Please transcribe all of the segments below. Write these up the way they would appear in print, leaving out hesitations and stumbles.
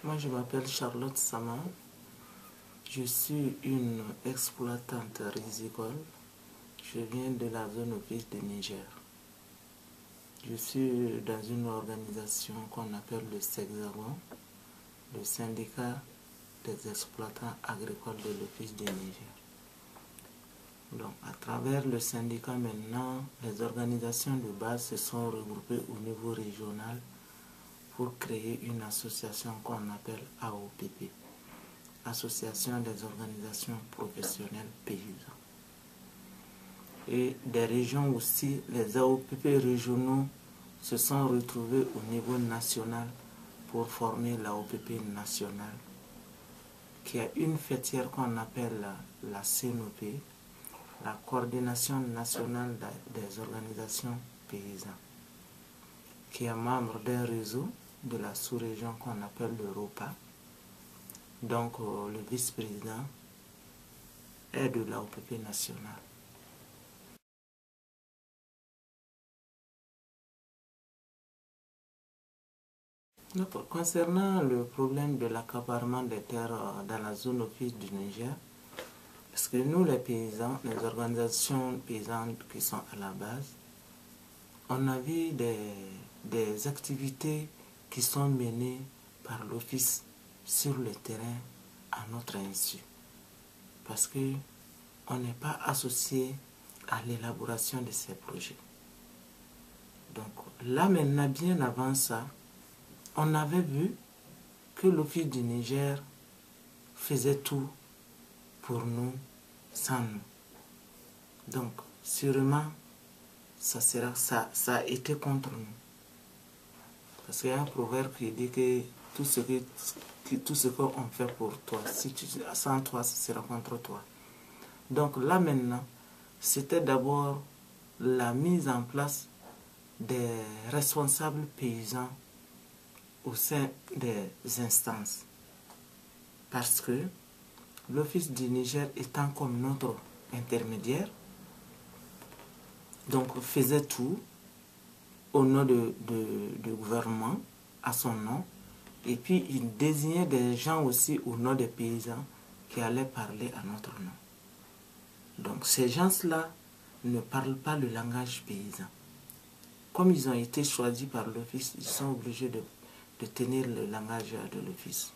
Moi, je m'appelle Charlotte Sama. Je suis une exploitante risicole. Je viens de la zone office de Niger. Je suis dans une organisation qu'on appelle le SEXAGON, le syndicat des exploitants agricoles de l'office de Niger. Donc, à travers le syndicat maintenant, les organisations de base se sont regroupées au niveau régional pour créer une association qu'on appelle AOPP. Association des organisations professionnelles paysans. Et des régions aussi, les AOPP régionaux se sont retrouvés au niveau national pour former l'AOPP nationale, qui a une fêtière qu'on appelle la CNOP, la Coordination nationale des organisations paysannes, qui est membre d'un réseau de la sous-région qu'on appelle l'Europa. Donc le vice-président est de l'AOPP nationale. Concernant le problème de l'accaparement des terres dans la zone office du Niger, parce que nous les paysans, les organisations paysannes qui sont à la base, on a vu des activités qui sont menées par l'office sur le terrain à notre insu. Parce qu'on n'est pas associé à l'élaboration de ces projets. Donc là maintenant, bien avant ça, on avait vu que l'office du Niger faisait tout pour nous, sans nous. Donc sûrement, ça a été contre nous. Parce qu'il y a un proverbe qui dit que tout ce qu'on fait pour toi, sans toi, ce sera contre toi. Donc là maintenant, c'était d'abord la mise en place des responsables paysans au sein des instances. Parce que l'office du Niger étant comme notre intermédiaire, donc faisait tout au nom du gouvernement, à son nom, et puis il désignait des gens aussi au nom des paysans qui allaient parler à notre nom. Donc ces gens-là ne parlent pas le langage paysan. Comme ils ont été choisis par l'office, ils sont obligés de tenir le langage de l'office.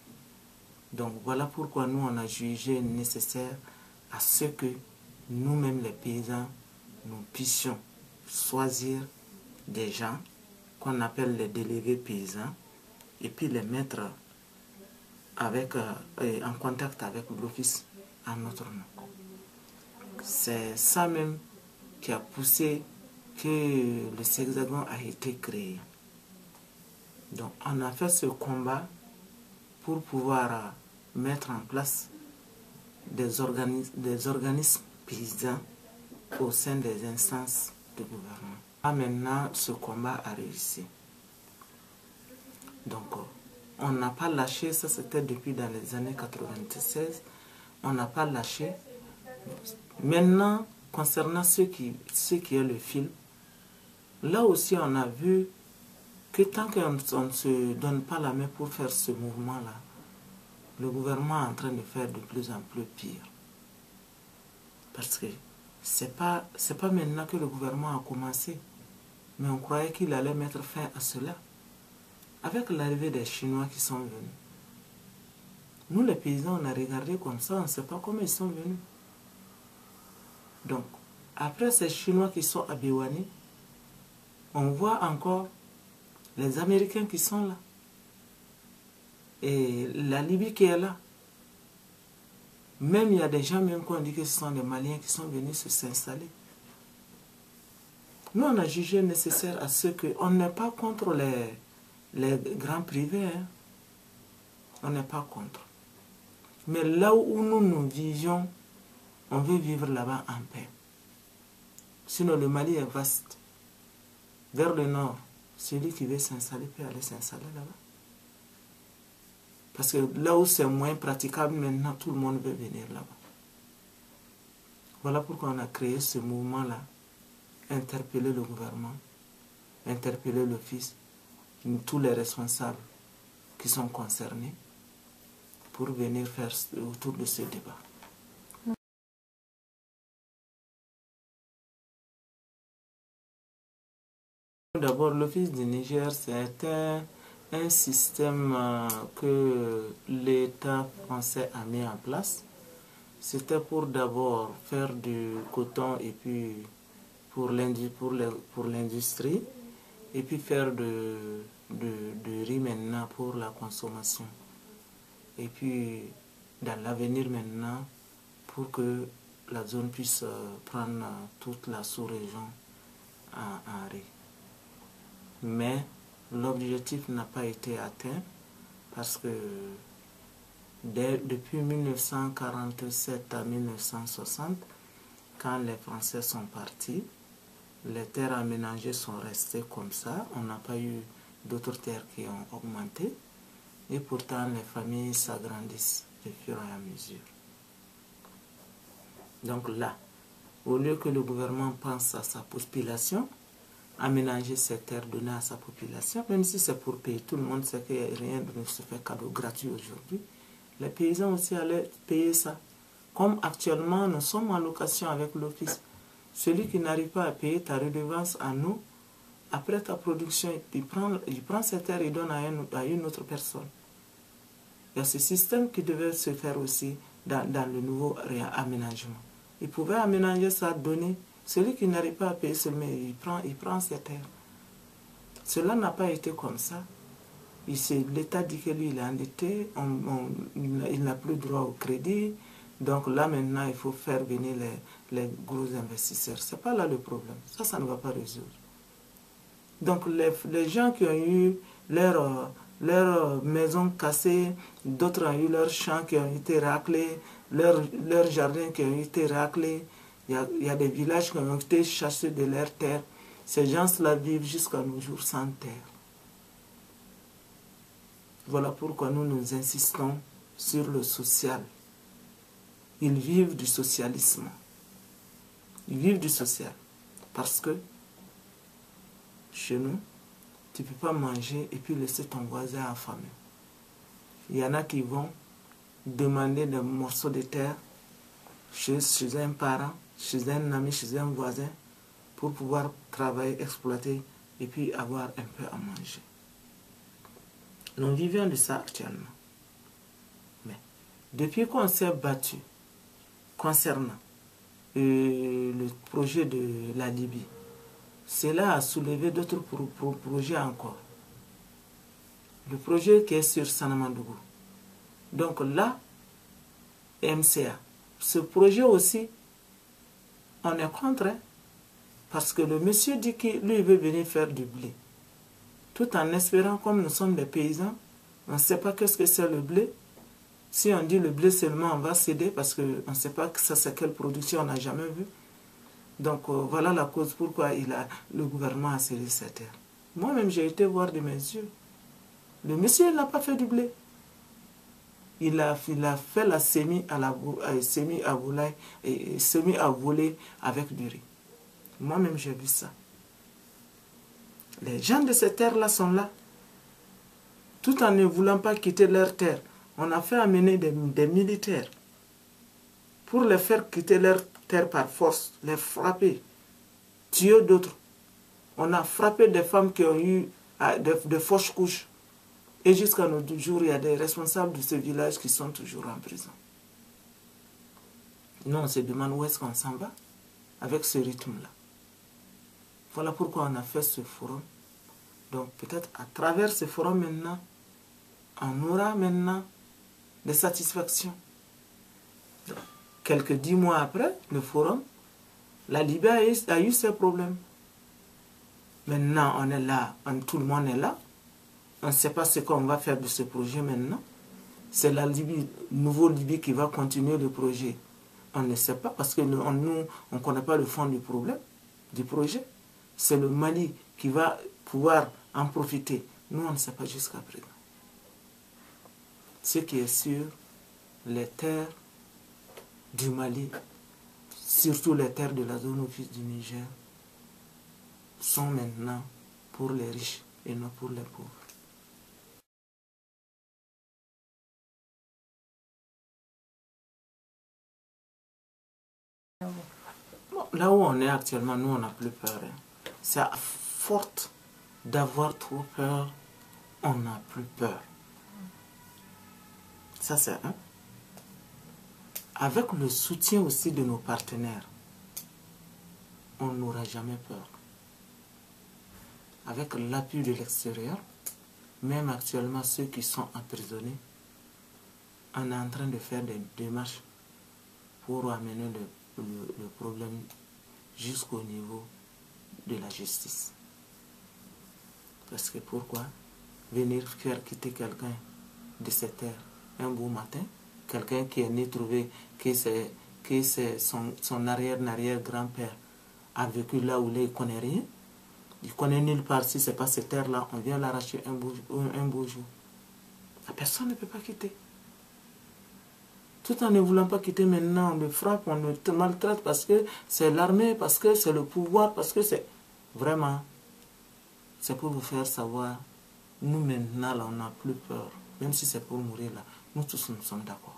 Donc voilà pourquoi nous on a jugé nécessaire à ce que nous-mêmes les paysans, nous puissions choisir des gens qu'on appelle les délégués paysans et puis les mettre en contact avec l'office à notre nom. C'est ça même qui a poussé que le SEXAGON a été créé. Donc on a fait ce combat pour pouvoir mettre en place des organismes paysans au sein des instances de gouvernement. Maintenant, ce combat a réussi. Donc, on n'a pas lâché, ça c'était depuis dans les années 96, on n'a pas lâché. Maintenant, concernant ce qui est le film, là aussi on a vu que tant qu'on ne se donne pas la main pour faire ce mouvement-là, le gouvernement est en train de faire de plus en plus pire. Parce que c'est pas maintenant que le gouvernement a commencé, mais on croyait qu'il allait mettre fin à cela. Avec l'arrivée des Chinois qui sont venus, nous les paysans, on a regardé comme ça, on ne sait pas comment ils sont venus. Donc, après ces Chinois qui sont à Béouani, on voit encore les Américains qui sont là. Et la Libye qui est là. Même il y a des gens même qui ont dit que ce sont des Maliens qui sont venus s'installer. Nous, on a jugé nécessaire à ce qu'on n'est pas contre les grands privés. Hein. On n'est pas contre. Mais là où nous vivions, on veut vivre là-bas en paix. Sinon, le Mali est vaste. Vers le nord, celui qui veut s'installer peut aller s'installer là-bas. Parce que là où c'est moins praticable, maintenant, tout le monde veut venir là-bas. Voilà pourquoi on a créé ce mouvement-là. Interpeller le gouvernement, interpeller l'office, tous les responsables qui sont concernés, pour venir faire autour de ce débat. D'abord, l'Office du Niger, c'est un système que l'État français a mis en place. C'était pour d'abord faire du coton et puis pour l'industrie et puis faire de riz maintenant pour la consommation. Et puis dans l'avenir maintenant pour que la zone puisse prendre toute la sous-région en riz. Mais l'objectif n'a pas été atteint parce que depuis 1947 à 1960, quand les Français sont partis, les terres aménagées sont restées comme ça. On n'a pas eu d'autres terres qui ont augmenté. Et pourtant, les familles s'agrandissent de fur et à mesure. Donc là, au lieu que le gouvernement pense à sa population, aménager ces terres données à sa population, même si c'est pour payer, tout le monde sait que rien ne se fait cadeau gratuit aujourd'hui. Les paysans aussi allaient payer ça. Comme actuellement, nous sommes en location avec l'office. Celui qui n'arrive pas à payer ta redevance à nous, après ta production, il prend ces terres et donne à une autre personne. Il y a ce système qui devait se faire aussi dans le nouveau aménagement. Il pouvait aménager ça, donner. Celui qui n'arrive pas à payer seulement, il prend ses terres. Cela n'a pas été comme ça. L'État dit que lui, il est endetté, il n'a plus droit au crédit. Donc là, maintenant, il faut faire venir les gros investisseurs. Ce n'est pas là le problème. Ça ne va pas résoudre. Donc les gens qui ont eu leur maison cassée, d'autres ont eu leurs champs qui ont été raclés, leurs jardins qui ont été raclés. Il y a des villages qui ont été chassés de leurs terres. Ces gens-là vivent jusqu'à nos jours sans terre. Voilà pourquoi nous insistons sur le social. Ils vivent du socialisme. Ils vivent du social. Parce que chez nous, tu ne peux pas manger et puis laisser ton voisin affamé. Il y en a qui vont demander des morceaux de terre chez un parent, chez un ami, chez un voisin, pour pouvoir travailler, exploiter et puis avoir un peu à manger. Nous vivons de ça actuellement. Mais depuis qu'on s'est battu concernant le projet de la Libye, cela a soulevé d'autres projets encore. Le projet qui est sur Sanamandougou. Donc là, MCA, ce projet aussi, on est contre, hein, parce que le monsieur dit qu'il veut venir faire du blé. Tout en espérant, comme nous sommes des paysans, on ne sait pas qu'est-ce que c'est le blé. Si on dit le blé seulement, on va céder parce qu'on ne sait pas que ça c'est quelle production, on n'a jamais vu. Donc voilà la cause pourquoi le gouvernement a cédé cette terre. Moi-même, j'ai été voir de mes yeux. Le monsieur n'a pas fait du blé. Il a fait la semis à volaille et semis à voler avec du riz. Moi-même, j'ai vu ça. Les gens de ces terres-là sont là. Tout en ne voulant pas quitter leur terre. On a fait amener des militaires pour les faire quitter leur terre par force, les frapper, tuer d'autres. On a frappé des femmes qui ont eu de fausses couches. Et jusqu'à nos jours, il y a des responsables de ce village qui sont toujours en prison. Nous, on se demande où est-ce qu'on s'en va avec ce rythme-là. Voilà pourquoi on a fait ce forum. Donc peut-être à travers ce forum maintenant, on aura maintenant des satisfactions. Donc, quelques 10 mois après le forum, la Libye a eu ses problèmes. Maintenant, on est là, tout le monde est là. On ne sait pas ce qu'on va faire de ce projet maintenant. C'est la Libye, nouveau Libye qui va continuer le projet. On ne sait pas parce que nous, on ne connaît pas le fond du problème, du projet. C'est le Mali qui va pouvoir en profiter. Nous, on ne sait pas jusqu'à présent. Ce qui est sûr, les terres du Mali, surtout les terres de la zone office du Niger, sont maintenant pour les riches et non pour les pauvres. là où on est actuellement, nous, on n'a plus peur. Hein. C'est à force d'avoir trop peur, on n'a plus peur. Ça, c'est un. Avec le soutien aussi de nos partenaires, on n'aura jamais peur. Avec l'appui de l'extérieur, même actuellement ceux qui sont emprisonnés, on est en train de faire des démarches pour amener le problème jusqu'au niveau de la justice. Parce que pourquoi venir faire quitter quelqu'un de cette terre un beau matin, quelqu'un qui est né trouver que c'est son arrière-grand-père a vécu là où il ne connaît rien, il connaît nulle part, si ce n'est pas cette terre-là, on vient l'arracher un beau jour. La personne ne peut pas quitter. Tout en ne voulant pas quitter maintenant, on le frappe, on le maltraite parce que c'est l'armée, parce que c'est le pouvoir, parce que c'est... Vraiment, c'est pour vous faire savoir, nous maintenant, là, on n'a plus peur. Même si c'est pour mourir là, nous tous nous sommes d'accord.